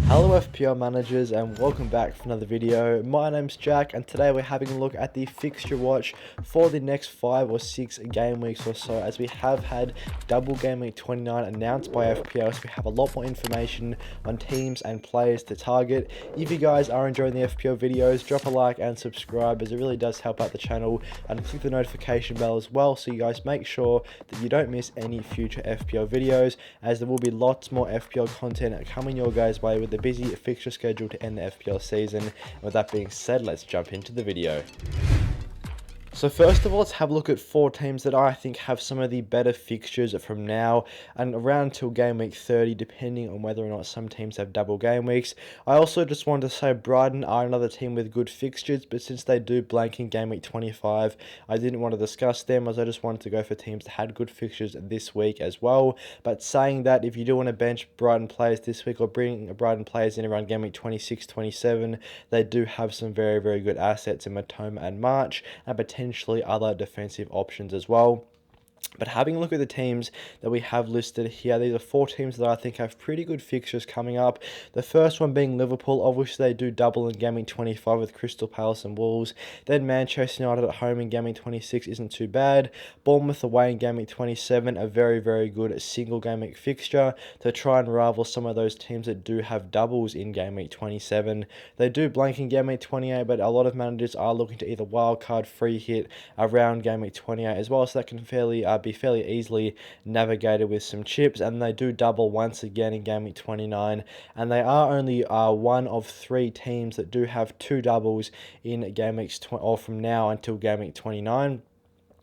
Hello FPL managers and welcome back for another video. My name's Jack and today we're having a look at the fixture watch for the next 5 or 6 game weeks or so, as we have had Double Gameweek 29 announced by FPL, so we have a lot more information on teams and players to target. If you guys are enjoying the FPL videos, drop a like and subscribe, as it really does help out the channel, and click the notification bell as well so you guys make sure that you don't miss any future FPL videos, as there will be lots more FPL content coming your guys' way with the busy fixture schedule to end the FPL season. And with that being said, let's jump into the video. So first of all, let's have a look at 4 teams that I think have some of the better fixtures from now and around until game week 30, depending on whether or not some teams have double game weeks. I also just wanted to say Brighton are another team with good fixtures, but since they do blank in game week 25, I didn't want to discuss them, as I just wanted to go for teams that had good fixtures this week as well. But saying that, if you do want to bench Brighton players this week or bring Brighton players in around game week 26, 27, they do have some very, very good assets in Matoma and March, and potentially other defensive options as well. But having a look at the teams that we have listed here, these are 4 teams that I think have pretty good fixtures coming up. The first one being Liverpool. Obviously they do double in game week 25 with Crystal Palace and Wolves. Then Manchester United at home in game week 26 isn't too bad. Bournemouth away in game week 27, a very, very good single game week fixture to try and rival some of those teams that do have doubles in game week 27. They do blank in game week 28, but a lot of managers are looking to either wildcard free hit around game week 28 as well, so that can be fairly easily navigated with some chips. And they do double once again in game week 29, and they are only one of 3 teams that do have 2 doubles in game weeks or from now until game week 29.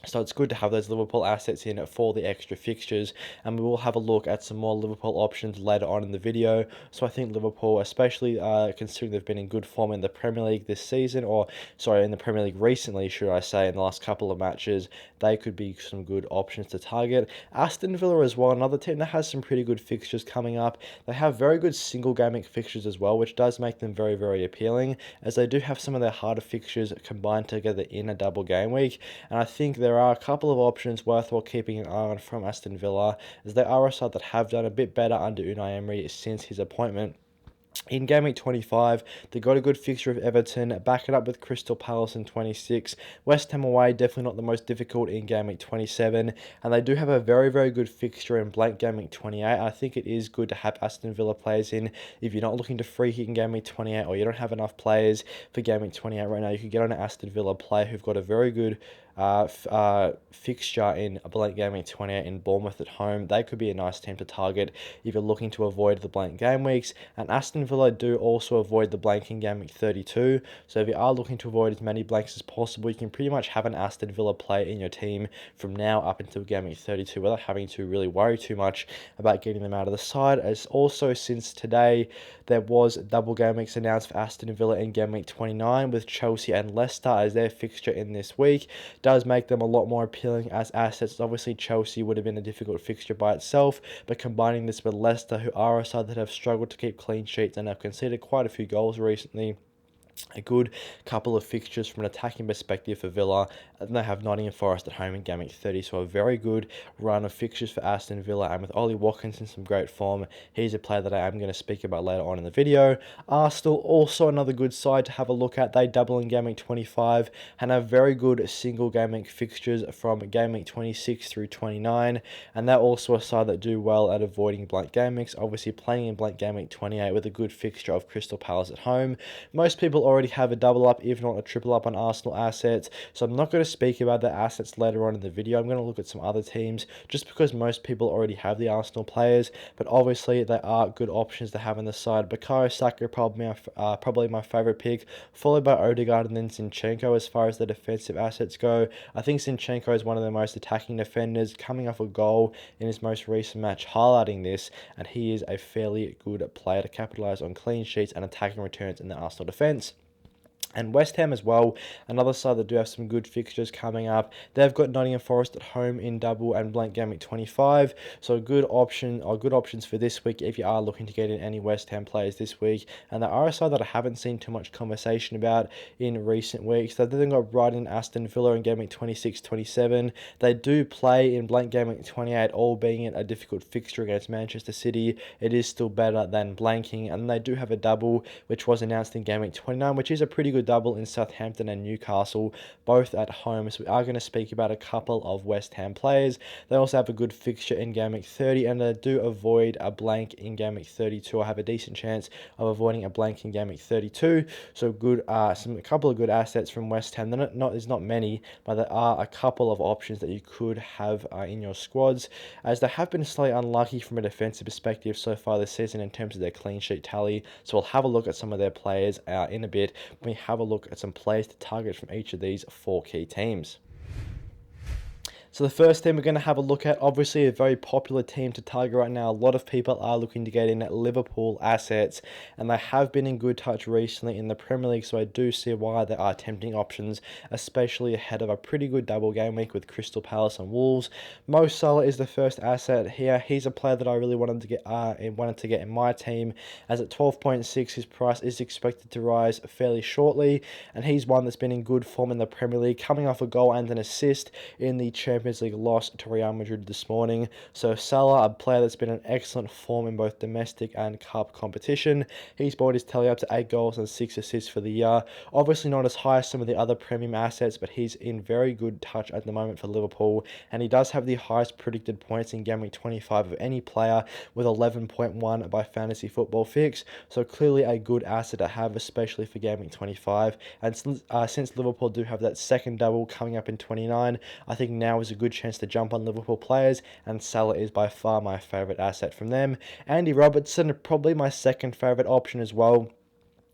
So it's good to have those Liverpool assets in for the extra fixtures, and we will have a look at some more Liverpool options later on in the video. So I think Liverpool, especially considering they've been in good form in the Premier League this season, or sorry, in the Premier League recently, should I say, in the last couple of matches, they could be some good options to target. Aston Villa as well, another team that has some pretty good fixtures coming up. They have very good single game week fixtures as well, which does make them very, very appealing, as they do have some of their harder fixtures combined together in a double game week. And I think there are a couple of options worthwhile keeping an eye on from Aston Villa, as they are a side that have done a bit better under Unai Emery since his appointment. In game week 25, they got a good fixture of Everton, back it up with Crystal Palace in 26. West Ham away, definitely not the most difficult in game week 27. And they do have a very, very good fixture in blank game week 28. I think it is good to have Aston Villa players in. If you're not looking to free hit in game week 28, or you don't have enough players for game week 28 right now, you can get on an Aston Villa player who've got a very good fixture in a blank game week 28 in Bournemouth at home. They could be a nice team to target if you're looking to avoid the blank game weeks. And Aston Villa do also avoid the blank in game week 32, so if you are looking to avoid as many blanks as possible, you can pretty much have an Aston Villa player in your team from now up until game week 32 without having to really worry too much about getting them out of the side. As also, since today, there was double game weeks announced for Aston Villa in game week 29 with Chelsea and Leicester as their fixture in this week. Does make them a lot more appealing as assets. Obviously Chelsea would have been a difficult fixture by itself, but combining this with Leicester, who are a side that have struggled to keep clean sheets and have conceded quite a few goals recently, a good couple of fixtures from an attacking perspective for Villa. And they have Nottingham Forest at home in game week 30, so a very good run of fixtures for Aston Villa. And with Ollie Watkins in some great form, he's a player that I am going to speak about later on in the video. Arsenal, also another good side to have a look at. They double in game week 25 and have very good single game week fixtures from game week 26 through 29. And they're also a side that do well at avoiding blank game weeks, obviously playing in blank game week 28 with a good fixture of Crystal Palace at home. Most people already have a double up, if not a triple up, on Arsenal assets, so I'm not going to speak about the assets later on in the video. I'm going to look at some other teams just because most people already have the Arsenal players, but obviously they are good options to have on the side. Bukayo Saka probably my favourite pick, followed by Odegaard and then Zinchenko as far as the defensive assets go. I think Zinchenko is one of the most attacking defenders, coming off a goal in his most recent match highlighting this, and he is a fairly good player to capitalise on clean sheets and attacking returns in the Arsenal defence. And West Ham as well, another side that do have some good fixtures coming up. They've got Nottingham Forest at home in double and blank game at 25. So a good option, or good options for this week if you are looking to get in any West Ham players this week. And there are a side that I haven't seen too much conversation about in recent weeks. They've then got Brighton, Aston Villa in game week 26-27. They do play in blank game week 28, all being a difficult fixture against Manchester City. It is still better than blanking, and they do have a double, which was announced in game week 29, which is a pretty good double in Southampton and Newcastle, both at home. So we are going to speak about a couple of West Ham players. They also have a good fixture in game week 30, and they do avoid a blank in game week 32. I have a decent chance of avoiding a blank in game week 32. So good, a couple of good assets from West Ham. There's not many, but there are a couple of options that you could have in your squads, as they have been slightly unlucky from a defensive perspective so far this season in terms of their clean sheet tally. So we'll have a look at some of their players in a bit when we have a look at some players to target from each of these 4 key teams. So the first team we're going to have a look at, obviously a very popular team to target right now. A lot of people are looking to get in at Liverpool assets, and they have been in good touch recently in the Premier League, so I do see why there are tempting options, especially ahead of a pretty good double game week with Crystal Palace and Wolves. Mo Salah is the first asset here. He's a player that I really wanted to get in my team, as at 12.6 his price is expected to rise fairly shortly, and he's one that's been in good form in the Premier League, coming off a goal and an assist in the Champions League loss to Real Madrid this morning. So Salah, a player that's been in excellent form in both domestic and cup competition. He's brought his tally up to 8 goals and 6 assists for the year. Obviously not as high as some of the other premium assets, but he's in very good touch at the moment for Liverpool, and he does have the highest predicted points in game week 25 of any player, with 11.1 by Fantasy Football Fix. So clearly a good asset to have, especially for game week 25. And since Liverpool do have that second double coming up in 29, I think now is a good chance to jump on Liverpool players, and Salah is by far my favourite asset from them. Andy Robertson, probably my second favourite option as well,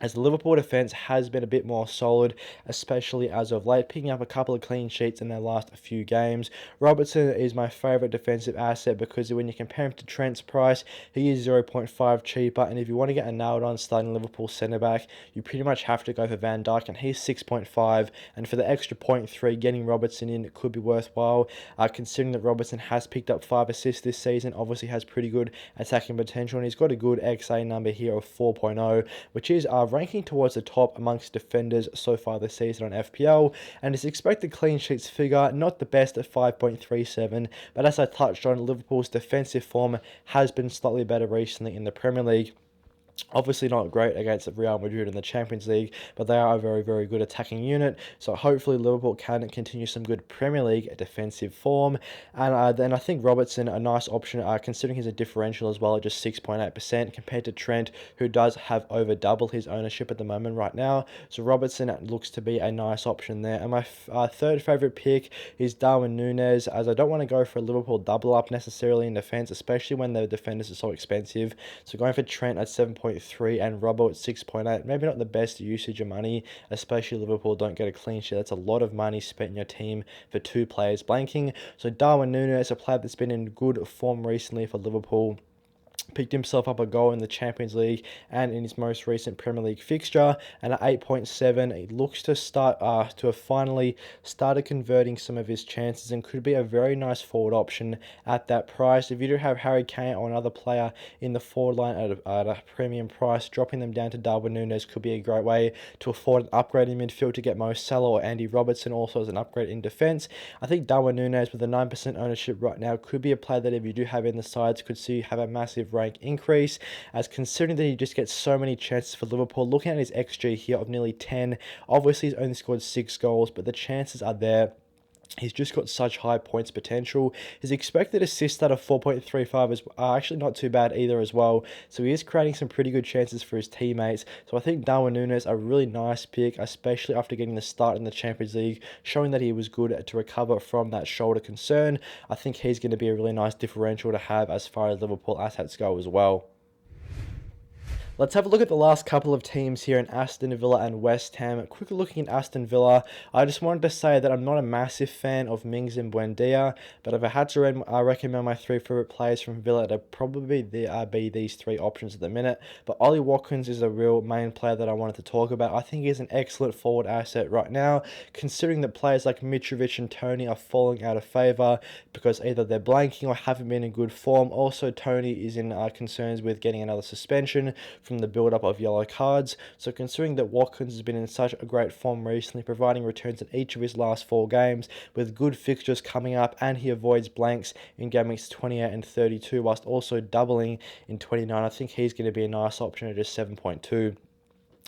as the Liverpool defence has been a bit more solid, especially as of late, picking up a couple of clean sheets in their last few games. Robertson is my favourite defensive asset because when you compare him to Trent's price, he is 0.5 cheaper, and if you want to get a nailed-on starting Liverpool centre-back, you pretty much have to go for Van Dijk, and he's 6.5, and for the extra 0.3, getting Robertson in could be worthwhile, considering that Robertson has picked up 5 assists this season, obviously has pretty good attacking potential, and he's got a good XA number here of 4.0, which is ranking towards the top amongst defenders so far this season on FPL, and his expected clean sheets figure not the best at 5.37, but as I touched on, Liverpool's defensive form has been slightly better recently in the Premier League. Obviously not great against Real Madrid in the Champions League, but they are a very, very good attacking unit. So hopefully Liverpool can continue some good Premier League defensive form. And then I think Robertson, a nice option, considering he's a differential as well at just 6.8% compared to Trent, who does have over double his ownership at the moment right now. So Robertson looks to be a nice option there. And my third favourite pick is Darwin Núñez, as I don't want to go for a Liverpool double up necessarily in defence, especially when the defenders are so expensive. So going for Trent at 7.3 and Robbo at 6.8, maybe not the best usage of money, especially Liverpool don't get a clean sheet. That's a lot of money spent in your team for 2 players blanking. So Darwin Núñez, a player that's been in good form recently for Liverpool, picked himself up a goal in the Champions League and in his most recent Premier League fixture, and at 8.7 he looks to have finally started converting some of his chances and could be a very nice forward option at that price. If you do have Harry Kane or another player in the forward line at a premium price, dropping them down to Darwin Núñez could be a great way to afford an upgrade in midfield to get Mo Salah or Andy Robertson also as an upgrade in defence. I think Darwin Núñez with a 9% ownership right now could be a player that if you do have in the sides could see have a massive rank increase, as considering that he just gets so many chances for Liverpool. Looking at his XG here of nearly 10, obviously he's only scored 6 goals, but the chances are there. He's just got such high points potential. His expected assist stat of 4.35 is actually not too bad either as well. So he is creating some pretty good chances for his teammates. So I think Darwin Núñez a really nice pick, especially after getting the start in the Champions League, showing that he was good to recover from that shoulder concern. I think he's going to be a really nice differential to have as far as Liverpool assets go as well. Let's have a look at the last couple of teams here in Aston Villa and West Ham. Quickly looking at Aston Villa, I just wanted to say that I'm not a massive fan of Mings and Buendia, but if I had to recommend my three favourite players from Villa, it'd probably be these three options at the minute. But Ollie Watkins is a real main player that I wanted to talk about. I think he's an excellent forward asset right now, considering that players like Mitrovic and Tony are falling out of favour because either they're blanking or haven't been in good form. Also, Tony is in concerns with getting another suspension from the build-up of yellow cards. So considering that Watkins has been in such a great form recently, providing returns in each of his last 4 games with good fixtures coming up, and he avoids blanks in game weeks 28 and 32 whilst also doubling in 29, I think he's going to be a nice option at just 7.2.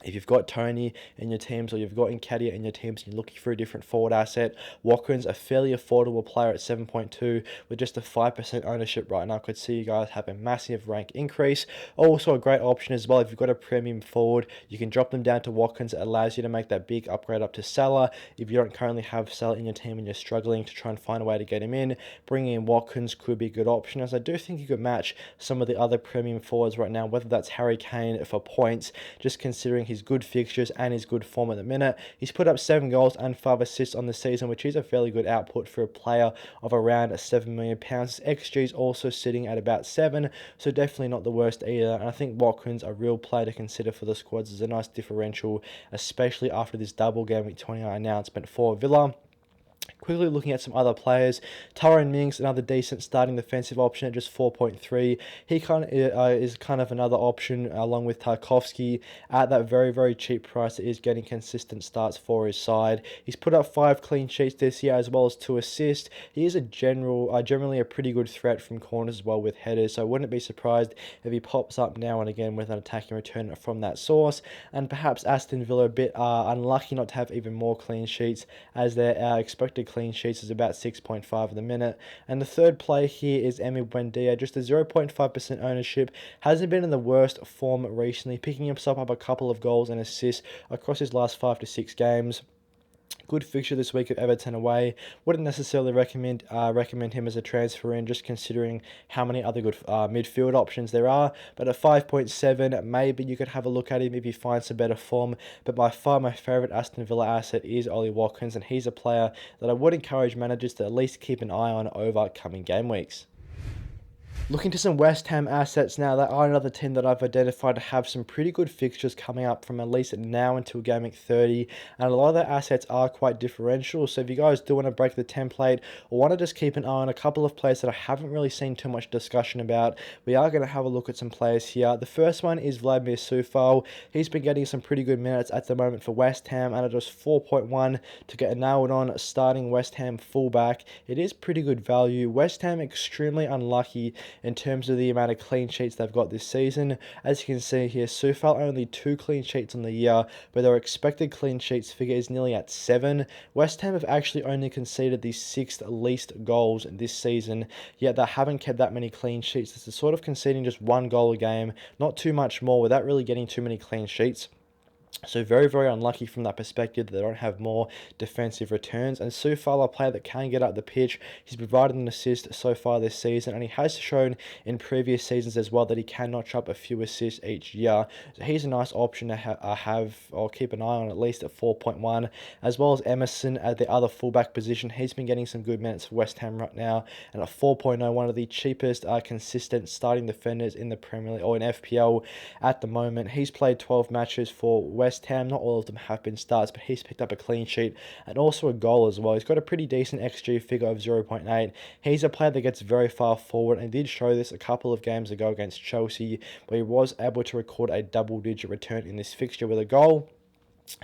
If you've got Tony in your teams or you've got Nketiah in your teams and you're looking for a different forward asset, Watkins, a fairly affordable player at 7.2 with just a 5% ownership right now, could see you guys have a massive rank increase. Also a great option as well, if you've got a premium forward, you can drop them down to Watkins. It allows you to make that big upgrade up to Salah. If you don't currently have Salah in your team and you're struggling to try and find a way to get him in, bringing in Watkins could be a good option, as I do think you could match some of the other premium forwards right now, whether that's Harry Kane for points, just considering his good fixtures and his good form at the minute. He's put up 7 goals and 5 assists on the season, which is a fairly good output for a player of around £7 million. His XG is also sitting at about 7, so definitely not the worst either. And I think Watkins, a real player to consider for the squads, is a nice differential, especially after this double game week 29 announcement for Villa. Quickly looking at some other players, Tyrone Mings, another decent starting defensive option at just 4.3. He is kind of another option along with Tarkowski at that very, very cheap price that is getting consistent starts for his side. He's put up 5 clean sheets this year as well as 2 assists. He is generally a pretty good threat from corners as well with headers, so I wouldn't be surprised if he pops up now and again with an attacking return from that source. And perhaps Aston Villa a bit unlucky not to have even more clean sheets, as their expected clean sheets is about 6.5 at the minute. And the third play here is Emi Buendia, just a 0.5% ownership. Hasn't been in the worst form recently, picking himself up a couple of goals and assists across his last 5 to 6 games. Good fixture this week at Everton away. Wouldn't necessarily recommend him as a transfer in, just considering how many other good midfield options there are. But at 5.7, maybe you could have a look at him if you find some better form. But by far my favourite Aston Villa asset is Ollie Watkins, and he's a player that I would encourage managers to at least keep an eye on over coming game weeks. Looking to some West Ham assets now, that are another team that I've identified to have some pretty good fixtures coming up from at least now until game week 30, and a lot of their assets are quite differential. So if you guys do want to break the template or want to just keep an eye on a couple of players that I haven't really seen too much discussion about, we are going to have a look at some players here. The first one is Vladimir Coufal. He's been getting some pretty good minutes at the moment for West Ham, and at just 4.1 to get a nailed on starting West Ham fullback. It is pretty good value. West Ham extremely unlucky in terms of the amount of clean sheets they've got this season. As you can see here, Coufal only 2 clean sheets on the year, but their expected clean sheets figure is nearly at 7. West Ham have actually only conceded the 6th least goals this season, yet they haven't kept that many clean sheets. This is sort of conceding just 1 goal a game, not too much more, without really getting too many clean sheets. So very, very unlucky from that perspective that they don't have more defensive returns. And Coufal, a player that can get up the pitch. He's provided an assist so far this season, and he has shown in previous seasons as well that he can notch up a few assists each year. So he's a nice option to have or keep an eye on, at least at 4.1. As well as Emerson at the other fullback position. He's been getting some good minutes for West Ham right now. And at 4.0, one of the cheapest consistent starting defenders in the Premier League or in FPL at the moment. He's played 12 matches for West Ham. Not all of them have been starts, but he's picked up a clean sheet and also a goal as well. He's got a pretty decent XG figure of 0.8. He's a player that gets very far forward, and did show this a couple of games ago against Chelsea, where he was able to record a double-digit return in this fixture with a goal.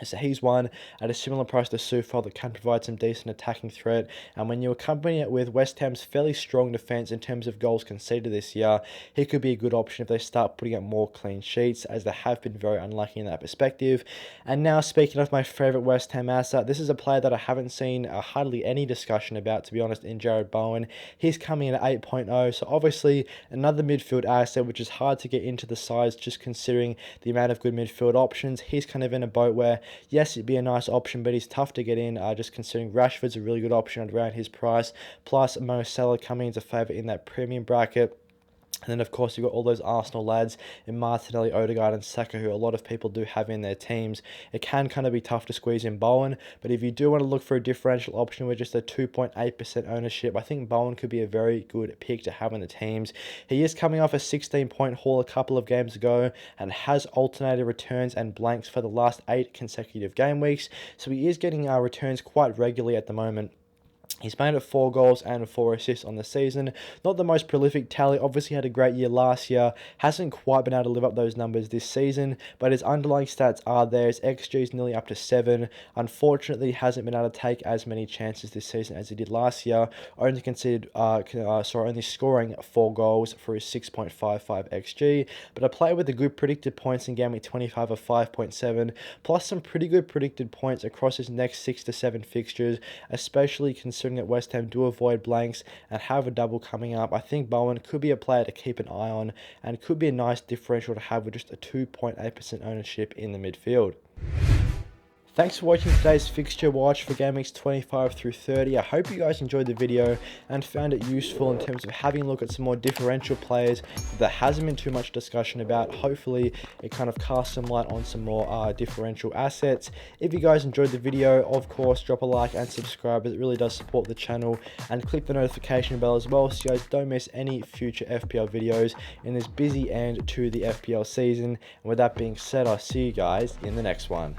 So he's one at a similar price to Coufal that can provide some decent attacking threat. And when you accompany it with West Ham's fairly strong defence in terms of goals conceded this year, he could be a good option if they start putting up more clean sheets, as they have been very unlucky in that perspective. And now, speaking of my favourite West Ham asset, this is a player that I haven't seen hardly any discussion about, to be honest, in Jared Bowen. He's coming in at 8.0, so obviously another midfield asset, which is hard to get into the size just considering the amount of good midfield options. He's kind of in a boat where, yes, it'd be a nice option, but he's tough to get in, just considering Rashford's a really good option around his price, plus Mo Salah coming into favour in that premium bracket. And then, of course, you've got all those Arsenal lads in Martinelli, Odegaard, and Saka, who a lot of people do have in their teams. It can kind of be tough to squeeze in Bowen, but if you do want to look for a differential option with just a 2.8% ownership, I think Bowen could be a very good pick to have in the teams. He is coming off a 16-point haul a couple of games ago and has alternated returns and blanks for the last 8 consecutive game weeks, so he is getting returns quite regularly at the moment. He's made it 4 goals and 4 assists on the season. Not the most prolific tally. Obviously had a great year last year. Hasn't quite been able to live up those numbers this season, but his underlying stats are there. His XG is nearly up to 7. Unfortunately, hasn't been able to take as many chances this season as he did last year. Only only scoring 4 goals for his 6.55 XG. But a player with a good predicted points in game week 25 of 5.7, plus some pretty good predicted points across his next 6 to 7 fixtures, especially considering that West Ham do avoid blanks and have a double coming up. I think Bowen could be a player to keep an eye on and could be a nice differential to have with just a 2.8% ownership in the midfield. Thanks for watching today's fixture watch for game weeks 25 through 30. I hope you guys enjoyed the video and found it useful in terms of having a look at some more differential players that there hasn't been too much discussion about. Hopefully it kind of casts some light on some more differential assets. If you guys enjoyed the video, of course, drop a like and subscribe, as it really does support the channel, and click the notification bell as well so you guys don't miss any future FPL videos in this busy end to the FPL season. And with that being said, I'll see you guys in the next one.